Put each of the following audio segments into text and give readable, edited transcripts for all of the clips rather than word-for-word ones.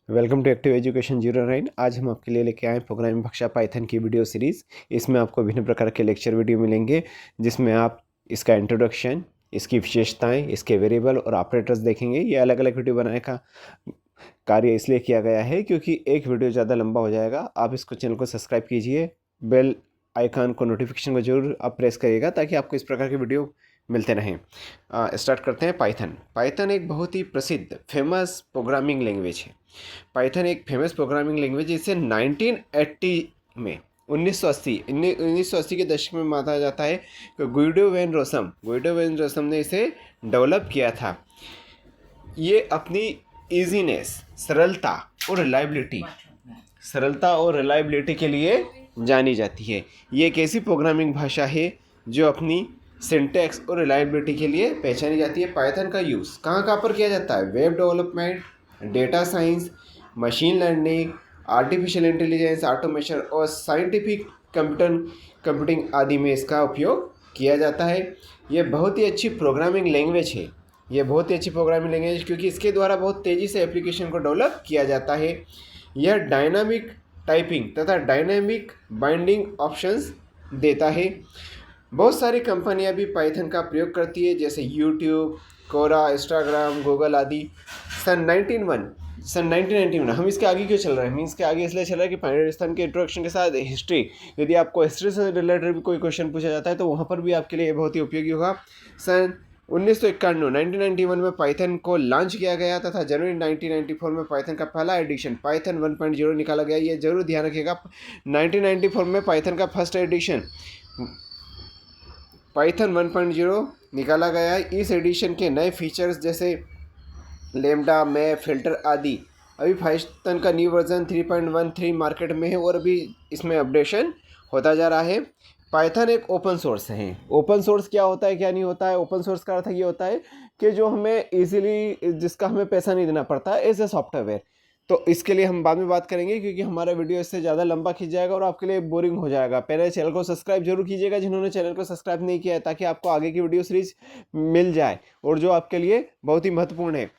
Welcome to active education 09। आज हम आपके लिए लेके आए प्रोग्रामिंग भाषा पाइथन की वीडियो सीरीज़। इसमें आपको विभिन्न प्रकार के लेक्चर वीडियो मिलेंगे जिसमें आप इसका इंट्रोडक्शन, इसकी विशेषताएं, इसके वेरिएबल और ऑपरेटर्स देखेंगे। ये अलग अलग वीडियो बनाने का कार्य इसलिए किया गया है क्योंकि एक वीडियो ज़्यादा लंबा हो जाएगा। आप इसको चैनल को सब्सक्राइब कीजिए, बेल आइकन को नोटिफिकेशन को जरूर आप प्रेस करिएगा ताकि आपको इस प्रकार की वीडियो मिलते रहें। स्टार्ट करते हैं। पाइथन एक बहुत ही प्रसिद्ध फेमस प्रोग्रामिंग लैंग्वेज है। पाइथन एक फेमस प्रोग्रामिंग लैंग्वेज इसे 1980 में 1980 के दशक में माना जाता है कि गुइडो वैन रोसम ने इसे डेवलप किया था। ये अपनी इजीनेस, सरलता और रिलायबिलिटी के लिए जानी जाती है। ये एक ऐसी प्रोग्रामिंग भाषा है जो अपनी सिंटैक्स और रिलायबिलिटी के लिए पहचानी जाती है। पाइथन का यूज़ कहाँ पर किया जाता है? Web development, data science, machine learning, artificial intelligence, automation और साइंटिफिक कंप्यूटिंग आदि में इसका उपयोग किया जाता है। ये बहुत ही अच्छी प्रोग्रामिंग लैंग्वेज है। क्योंकि इसके द्वारा बहुत तेज़ी से एप्लीकेशन को डेवलप किया जाता है। यह डायनामिक टाइपिंग तथा डायनामिक बाइंडिंग ऑप्शंस देता है। बहुत सारी कंपनियां भी पाइथन का प्रयोग करती है जैसे यूट्यूब, कोरा, इंस्टाग्राम, गूगल आदि। सन 1991 हम इसके आगे क्यों चल रहे हैं? इसके आगे इसलिए चल रहा है कि पाकिस्तान के इंट्रोडक्शन के साथ हिस्ट्री, यदि आपको हिस्ट्री से रिलेटेड भी कोई क्वेश्चन पूछा जाता है तो वहाँ पर भी आपके लिए बहुत ही उपयोगी होगा। सन 1991 में पाइथन को लॉन्च किया गया तथा जनवरी 1994 में पाइथन का पहला एडिशन पाइथन 1.0 निकाला गया। ये जरूर ध्यान रखिएगा, 1994 में पाइथन का फर्स्ट एडिशन पाइथन 1.0 निकाला गया है। इस एडिशन के नए फीचर्स जैसे लेमडा, मैप, फिल्टर आदि अभी पाइथन का न्यू वर्जन 3.13 मार्केट में है और अभी इसमें अपडेशन होता जा रहा है। पाइथन एक ओपन सोर्स है। ओपन सोर्स क्या होता है, क्या नहीं होता है? ओपन सोर्स का अर्थ ये होता है कि जो हमें इजीली, जिसका हमें पैसा नहीं देना पड़ता एज ए सॉफ्टवेयर। तो इसके लिए हम बाद में बात करेंगे क्योंकि हमारा वीडियो इससे ज़्यादा लंबा खींच जाएगा और आपके लिए बोरिंग हो जाएगा। पहले चैनल को सब्सक्राइब जरूर कीजिएगा जिन्होंने चैनल को सब्सक्राइब नहीं किया है, ताकि आपको आगे की वीडियो सीरीज मिल जाए और जो आपके लिए बहुत ही महत्वपूर्ण है।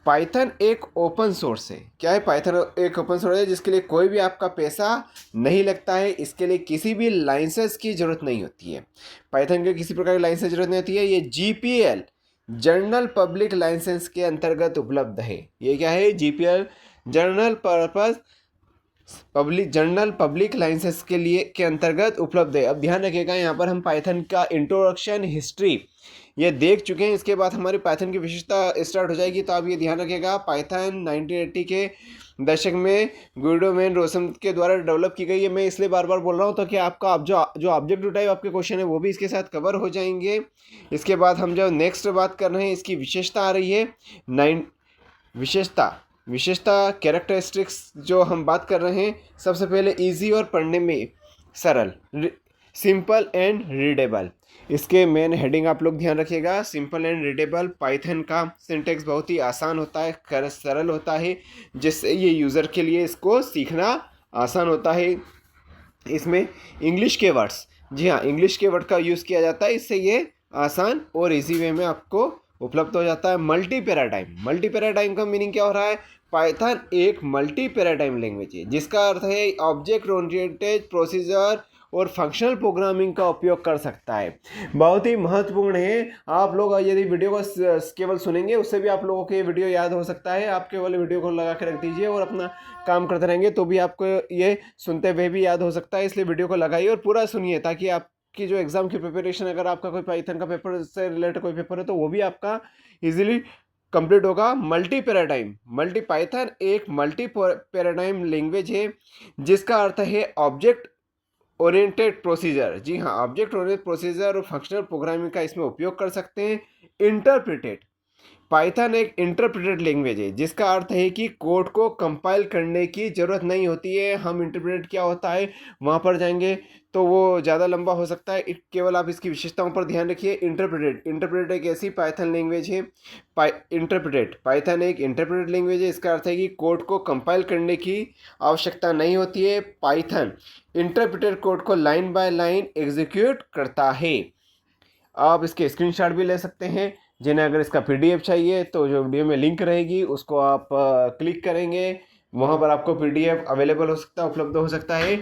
पाइथन एक ओपन सोर्स है। क्या है? पाइथन एक ओपन सोर्स है जिसके लिए कोई भी आपका पैसा नहीं लगता है। इसके लिए किसी भी लाइसेंस की ज़रूरत नहीं होती है। पाइथन के किसी प्रकार की लाइसेंस की जरूरत नहीं होती है। ये GPL जनरल पब्लिक लाइसेंस के अंतर्गत उपलब्ध है। ये क्या है? GPL जनरल पब्लिक लाइसेंस के अंतर्गत उपलब्ध है। अब ध्यान रखिएगा, यहाँ पर हम पाइथन का इंट्रोडक्शन, हिस्ट्री ये देख चुके हैं। इसके बाद हमारी पाइथन की विशेषता स्टार्ट हो जाएगी। तो आप ये ध्यान रखिएगा, पाइथन 1980 के दशक में गुइडो वैन रोसम के द्वारा डेवलप की गई है। मैं इसलिए बार बार बोल रहा हूँ ताकि आपका जो ऑब्जेक्टिव टाइप आपके क्वेश्चन है वो भी इसके साथ कवर हो जाएंगे। इसके बाद हम जो नेक्स्ट बात कर रहे हैं, इसकी विशेषता आ रही है विशेषता कैरेक्टरिस्टिक्स जो हम बात कर रहे हैं। सबसे पहले इजी और पढ़ने में सरल, सिंपल एंड रीडेबल। इसके मेन हेडिंग आप लोग ध्यान रखिएगा, सिंपल एंड रीडेबल। पाइथन का सिंटेक्स बहुत ही आसान होता है, सरल होता है, जिससे ये यूज़र के लिए इसको सीखना आसान होता है। इसमें इंग्लिश के वर्ड्स, जी हाँ, इंग्लिश के वर्ड का यूज़ किया जाता है। इससे ये आसान और इजी वे में आपको उपलब्ध हो जाता है। मल्टी पैराडाइम का मीनिंग क्या हो रहा है? पाइथन एक मल्टी पैराडाइम लैंग्वेज है जिसका अर्थ है ऑब्जेक्ट ओरिएंटेड प्रोसीजर और फंक्शनल प्रोग्रामिंग का उपयोग कर सकता है। बहुत ही महत्वपूर्ण है। आप लोग यदि वीडियो को केवल सुनेंगे उससे भी आप लोगों को ये वीडियो याद हो सकता है। आप केवल वीडियो को लगा के रख दीजिए और अपना काम करते रहेंगे तो भी आपको ये सुनते हुए भी याद हो सकता है। इसलिए वीडियो को लगाइए और पूरा सुनिए ताकि आपकी जो एग्जाम की प्रिपरेशन, अगर आपका कोई पाइथन का पेपर से रिलेटेड कोई पेपर है तो वो भी आपका इजीली कंप्लीट होगा। पाइथन एक मल्टी पैराडाइम लैंग्वेज है जिसका अर्थ है ऑब्जेक्ट ओरिएंटेड प्रोसीजर। जी हाँ, ऑब्जेक्ट ओरिएंटेड प्रोसीजर और फंक्शनल प्रोग्रामिंग का इसमें उपयोग कर सकते हैं। इंटरप्रेटेड, पाइथन एक इंटरप्रेटेड लैंग्वेज है जिसका अर्थ है कि कोड को कंपाइल करने की ज़रूरत नहीं होती है। हम इंटरप्रेटेड क्या होता है वहाँ पर जाएंगे तो वो ज़्यादा लंबा हो सकता है। केवल आप इसकी विशेषताओं पर ध्यान रखिए। इंटरप्रेटेड एक ऐसी पाइथन लैंग्वेज है, पाइथन एक इंटरप्रेटेड लैंग्वेज है। इसका अर्थ है कि कोड को कंपाइल करने की आवश्यकता नहीं होती है। पाइथन इंटरप्रेटेड कोड को लाइन बाय लाइन एग्जीक्यूट करता है। आप इसके स्क्रीनशॉट भी ले सकते हैं। जिन्हें अगर इसका PDF चाहिए तो जो वीडियो में लिंक रहेगी उसको आप क्लिक करेंगे, वहाँ पर आपको PDF अवेलेबल हो सकता है, उपलब्ध हो सकता है।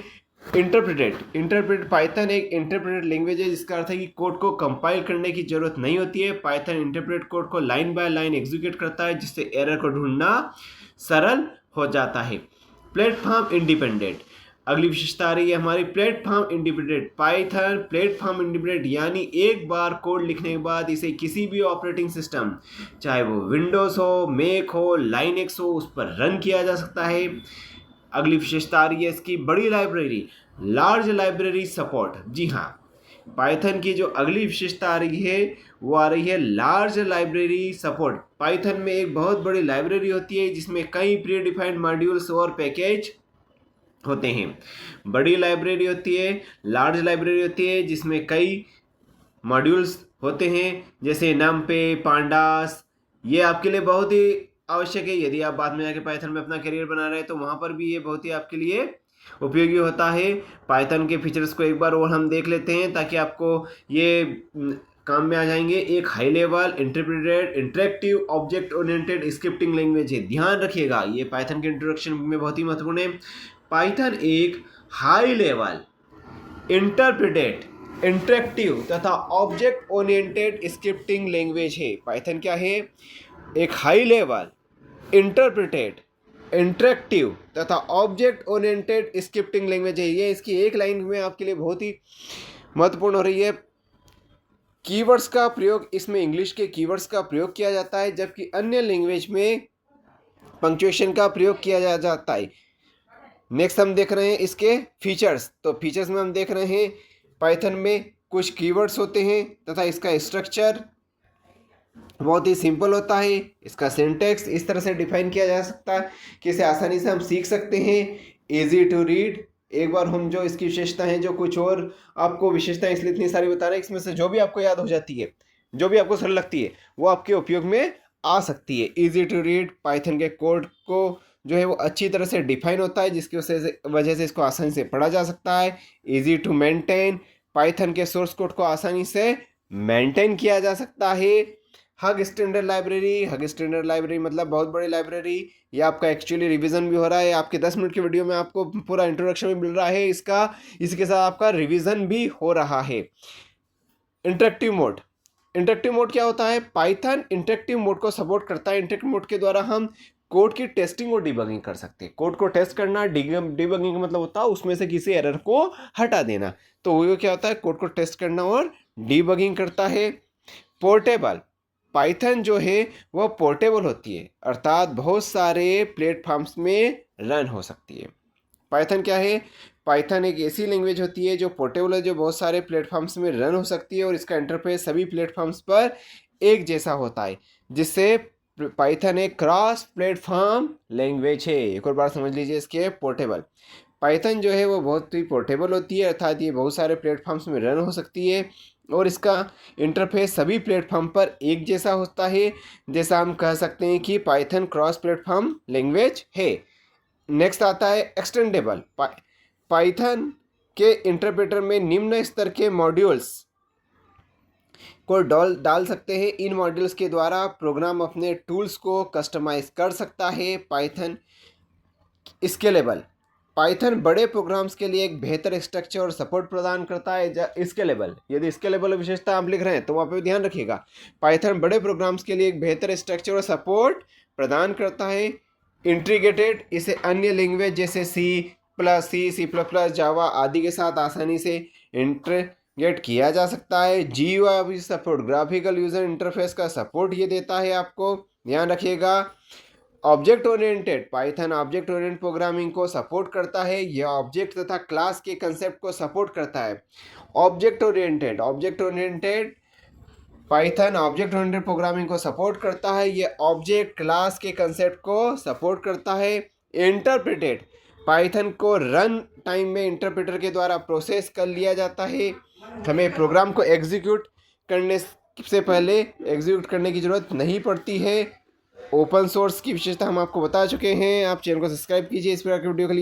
इंटरप्रेटेड पाइथन एक इंटरप्रेटेड लैंग्वेज है, जिसका अर्थ है कि कोड को कंपाइल करने की जरूरत नहीं होती है। पाइथन इंटरप्रेट कोड को लाइन बाय लाइन एग्जीक्यूट करता है, जिससे एरर को ढूंढना सरल हो जाता है। प्लेटफॉर्म इंडिपेंडेंट, अगली विशेषता आ रही है हमारी platform independent. Python platform independent यानी एक बार कोड लिखने के बाद इसे किसी भी ऑपरेटिंग सिस्टम, चाहे वो विंडोज हो, मैक हो, लाइनक्स हो, उस पर रन किया जा सकता है। अगली विशेषता आ रही है इसकी बड़ी लाइब्रेरी, लार्ज लाइब्रेरी सपोर्ट। जी हाँ, पाइथन की जो अगली विशेषता आ रही है वो आ रही है लार्ज लाइब्रेरी सपोर्ट। पाइथन में एक बहुत बड़ी लाइब्रेरी होती है जिसमें कई प्री डिफाइंड मॉड्यूल्स और पैकेज होते हैं। बड़ी लाइब्रेरी होती है, लार्ज लाइब्रेरी होती है जिसमें कई मॉड्यूल्स होते हैं, जैसे नमपे, पांडास। ये आपके लिए बहुत ही आवश्यक है। यदि आप बाद में जाके पाइथन में अपना करियर बना रहे हैं तो वहाँ पर भी ये बहुत ही आपके लिए उपयोगी होता है। पाइथन के फीचर्स को एक बार और हम देख लेते हैं ताकि आपको ये काम में आ जाएंगे। एक high level interpreted interactive object oriented scripting language है। ध्यान रखिएगा, ये पाइथन के इंट्रोडक्शन में बहुत ही महत्वपूर्ण है। पाइथन एक हाई लेवल इंटरप्रेटेड इंटरेक्टिव तथा ऑब्जेक्ट ओरिएंटेड स्क्रिप्टिंग लैंग्वेज है। पाइथन क्या है? एक हाई लेवल इंटरप्रेटेड इंटरेक्टिव तथा ऑब्जेक्ट ओरिएंटेड स्क्रिप्टिंग लैंग्वेज है। ये इसकी एक लाइन में आपके लिए बहुत ही महत्वपूर्ण हो रही है। कीवर्ड्स का प्रयोग, इसमें इंग्लिश के कीवर्ड्स का प्रयोग किया जाता है, जबकि अन्य लैंग्वेज में पंक्चुएशन का प्रयोग किया जाता है। नेक्स्ट हम देख रहे हैं इसके फीचर्स। तो फीचर्स में हम देख रहे हैं पाइथन में कुछ कीवर्ड्स होते हैं तथा इसका स्ट्रक्चर बहुत ही सिंपल होता है। इसका सिंटैक्स इस तरह से डिफाइन किया जा सकता है कि इसे आसानी से हम सीख सकते हैं। Easy to read. एक बार हम जो इसकी विशेषता हैं, जो कुछ और आपको विशेषताएं इसलिए इतनी सारी बता रहे हैं, इसमें से जो भी आपको याद हो जाती है, जो भी आपको सरल लगती है, वो आपके उपयोग में आ सकती है। इजी टू रीड, पाइथन के कोड को जो है वो अच्छी तरह से डिफाइन होता है, जिसकी वजह से इसको आसानी से पढ़ा जा सकता है। इजी टू मेंटेन, पाइथन के सोर्स कोड को आसानी से मेंटेन किया जा सकता है। हग स्टैंडर्ड लाइब्रेरी मतलब बहुत बड़ी लाइब्रेरी। ये आपका एक्चुअली रिवीजन भी हो रहा है। आपके 10 मिनट की वीडियो में आपको पूरा इंट्रोडक्शन भी मिल रहा है इसका, इसके साथ आपका रिवीजन भी हो रहा है। इंटरेक्टिव मोड क्या होता है? पाइथन इंटरेक्टिव मोड को सपोर्ट करता है। इंटरेक्टिव मोड के द्वारा हम कोड की टेस्टिंग और डिबगिंग कर सकते हैं। कोड को टेस्ट करना, डिबगिंग का मतलब होता है उसमें से किसी एरर को हटा देना। तो वो क्या होता है? कोड को टेस्ट करना और डिबगिंग करता है। पोर्टेबल, पाइथन जो है वह पोर्टेबल होती है, अर्थात बहुत सारे प्लेटफॉर्म्स में रन हो सकती है। पाइथन क्या है? पाइथन एक ऐसी लैंग्वेज होती है जो पोर्टेबल है, जो बहुत सारे प्लेटफॉर्म्स में रन हो सकती है और इसका इंटरफेस सभी प्लेटफॉर्म्स पर एक जैसा होता है, जिससे पाइथन एक क्रॉस प्लेटफॉर्म लैंग्वेज है। एक और बार समझ लीजिए इसके पोर्टेबल। पाइथन जो है वो बहुत ही पोर्टेबल होती है, अर्थात ये बहुत सारे प्लेटफॉर्म्स में रन हो सकती है और इसका इंटरफेस सभी प्लेटफॉर्म पर एक जैसा होता है। जैसा हम कह सकते हैं कि पाइथन क्रॉस प्लेटफॉर्म लैंग्वेज है। नेक्स्ट आता है एक्सटेंडेबल। पाइथन के इंटरप्रेटर में निम्न स्तर के मॉड्यूल्स को डाल सकते हैं। इन मॉड्यूल्स के द्वारा प्रोग्राम अपने टूल्स को कस्टमाइज कर सकता है। पाइथन स्केलेबल, पाइथन बड़े प्रोग्राम्स के लिए एक बेहतर स्ट्रक्चर और सपोर्ट प्रदान करता है। स्केलेबल, यदि स्केलेबल विशेषता आप लिख रहे हैं तो वहाँ पे ध्यान रखिएगा, पाइथन बड़े प्रोग्राम्स के लिए एक बेहतर स्ट्रक्चर और सपोर्ट प्रदान करता है। इंटीग्रेटेड, इसे अन्य लैंग्वेज जैसे C++, जावा आदि के साथ आसानी से इंटीग्रेट किया जा सकता है। GUI support, graphical user interface का सपोर्ट ये देता है आपको, ध्यान रखिएगा। Object oriented, Python object oriented programming को सपोर्ट करता है। यह ऑब्जेक्ट तथा क्लास के कंसेप्ट को सपोर्ट करता है। Object oriented Python object oriented programming को सपोर्ट करता है। यह ऑब्जेक्ट क्लास के कंसेप्ट को सपोर्ट करता है। इंटरप्रेटेड, पाइथन को रन टाइम में इंटरप्रेटर के द्वारा प्रोसेस कर लिया जाता है। हमें प्रोग्राम को एग्जीक्यूट करने से पहले एग्जीक्यूट करने की ज़रूरत नहीं पड़ती है। ओपन सोर्स की विशेषता हम आपको बता चुके हैं। आप चैनल को सब्सक्राइब कीजिए इस प्रकार की वीडियो के लिए।